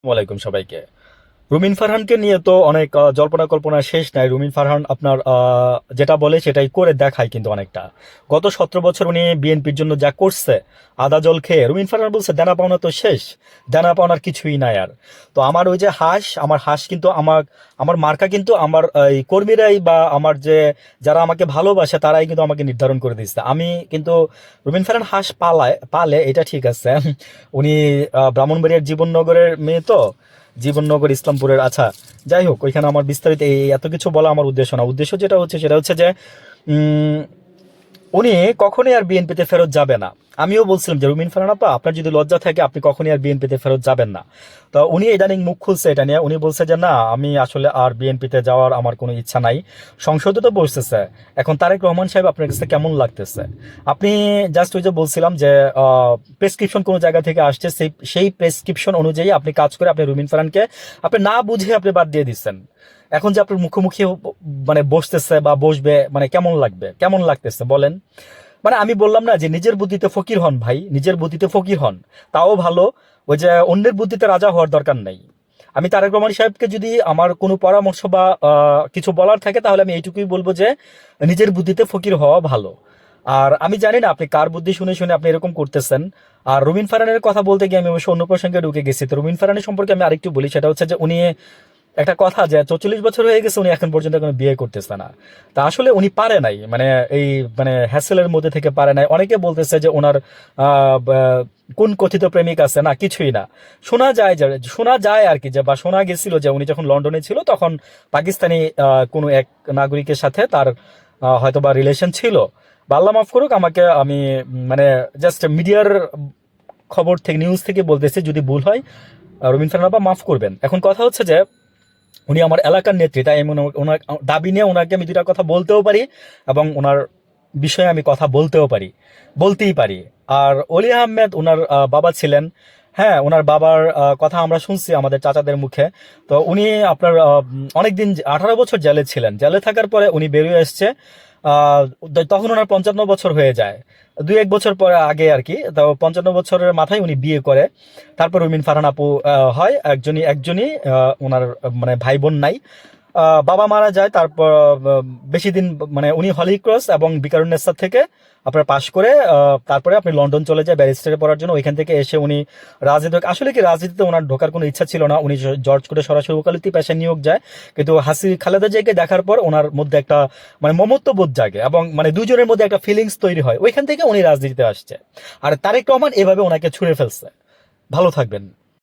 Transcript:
ওয়ালাইকুম সবাইকে। রুমিন ফারহানকে নিয়ে তো অনেক জল্পনা কল্পনা শেষ নাই। রুমিন ফারহান আপনার যেটা বলে সেটাই করে দেখায় কিন্তু অনেকটা। গত 17 বছর উনি বিএনপির জন্য যা করছে, আদা জল খেয়ে রুমিন ফারহান বলছে দেনা পাওনা তো শেষ, দেনা পাওনার কিছুই নাই আর। তো আমার ওই যে হাঁস, আমার হাঁস কিন্তু আমার আমার মার্কা কিন্তু আমার এই কর্মীরাই বা আমার যে যারা আমাকে ভালোবাসে তারাই কিন্তু আমাকে নির্ধারণ করে দিচ্ছে। আমি কিন্তু রুমিন ফারহান হাঁস পালে এটা ঠিক আছে। উনি ব্রাহ্মণবাড়িয়ার জীবননগরের মেয়ে তো, জীবননগর ইসলামপুরের। আচ্ছা, যাই হোক, ওইখানে আমার বিস্তারিত এই এত কিছু বলা আমার উদ্দেশ্য না। উদ্দেশ্য যেটা হচ্ছে সেটা হচ্ছে যে উম, উনি কখনোই আর বিএনপিতে ফেরত যাবে না। আমিও বলছিলাম যে রুমিন ফারহান আপা, আপনার যদি লজ্জা থাকে আপনি কখনোই আর বিএনপিতে ফেরত যাবেন না। তো উনি ইদানিং মুখ খুলছে এটা নিয়ে। উনি বলছে যে না, আমি আসলে আর বিএনপিতে যাওয়ার আমার কোনো ইচ্ছা নাই। সংসদে তো বসতেছে। এখন তারেক রহমান সাহেব আপনার কাছে কেমন লাগতেছে? আপনি জাস্ট ওই যে বলছিলাম যে প্রেসক্রিপশন কোনো জায়গা থেকে আসছে, সেই প্রেসক্রিপশন অনুযায়ী আপনি কাজ করে আপনি রুমিন ফারহানকে আপনি না বুঝে আপনি বাদ দিয়ে দিচ্ছেন। এখন যে আপনার মুখোমুখি মানে বসতেছে বা বসবে, মানে কেমন লাগবে, কেমন লাগতেছে বলেন? মানে আমি বললাম না যে নিজের বুদ্ধিতে ফকির হন ভাই, নিজের বুদ্ধিতে ফকির হন, তাও ভালো। ওই যে অন্যের বুদ্ধিতে রাজা হওয়ার দরকার নেই। আমি তারেক রহমান সাহেবকে যদি আমার কোনো পরামর্শ বা কিছু বলার থাকে তাহলে আমি এইটুকুই বলবো যে নিজের বুদ্ধিতে ফকির হওয়া ভালো। আর আমি জানি না আপনি কার বুদ্ধি শুনে শুনে আপনি এরকম করতেছেন। আর রুমিন ফারহানের কথা বলতে গিয়ে আমি অবশ্য অন্য প্রসঙ্গে ঢুকে গেছি। তো রুমিন ফারহানের সম্পর্কে আমি আরেকটু বলি, সেটা হচ্ছে যে উনি একটা কথা যে 44 বছর হয়ে গেছে উনি এখন পর্যন্ত কোনো বিয়ে করতেছে না। তা আসলে উনি পারে নাই, মানে এই মানে হ্যাসেলের মধ্যে থেকে পারে নাই। অনেকে বলতেছে যে ওনার কোন কথিত প্রেমিক আছে, না কিছুই না। শোনা যায় আর কি, যে বা শোনা গেছিল যে উনি যখন লন্ডনে ছিল তখন পাকিস্তানি কোনো এক নাগরিকের সাথে তার হয়তো বা রিলেশন ছিল। বা আল্লাহ মাফ করুক আমাকে, আমি মানে জাস্ট মিডিয়ার খবর থেকে, নিউজ থেকে বলতেছি, যদি ভুল হয় রবীন্দ্র ফারহান মাফ করবেন। এখন কথা হচ্ছে যে উনি আমার এলাকার নেত্রী, তাই আমি ওনার দাবি নিয়ে ওনাকে আমি দুটা কথা বলতেও পারি এবং ওনার বিষয়ে আমি কথা বলতেই পারি। আর অলি আহমেদ ওনার বাবা ছিলেন। হ্যাঁ, ওনার বাবার কথা আমরা শুনছি আমাদের চাচাদের মুখে। তো উনি আপনার অনেকদিন 18 বছর জেলে ছিলেন। জেলে থাকার পরে উনি বেরিয়ে এসছে। আহ, তখন ওনার 55 বছর হয়ে যায়। 2-1 বছর পরে আগে আর কি। তো 55 বছরের মাথায় উনি বিয়ে করে। তারপর রুমিন ফারহান আপু হয়। একজনই একজনই ওনার মানে ভাই বোন নাই। বাবা মারা যায়। তারপর বেশি দিন মানে উনি হলি ক্রস এবং বিকারুন্নেসা থেকে আপনার পাশ করে তারপরে আপনি লন্ডন চলে যায় ব্যারিস্টারে পড়ার জন্য। ওইখান থেকে এসে উনি রাজনীতি, আসলে কি রাজনীতিতে ওনার ঢোকার কোনো ইচ্ছা ছিল না। উনি জর্জ কোর্টে সরাসরি ওকালতি পেশায় নিয়োগ যায়। কিন্তু খালেদা জিয়াকে দেখার পর ওনার মধ্যে একটা মানে মমত্ববোধ জাগে এবং মানে দুজনের মধ্যে একটা ফিলিংস তৈরি হয়। ওইখান থেকে উনি রাজনীতিতে আসছে। আর তারেক রহমান এভাবে ওনাকে ছুঁড়ে ফেলছে। ভালো থাকবেন।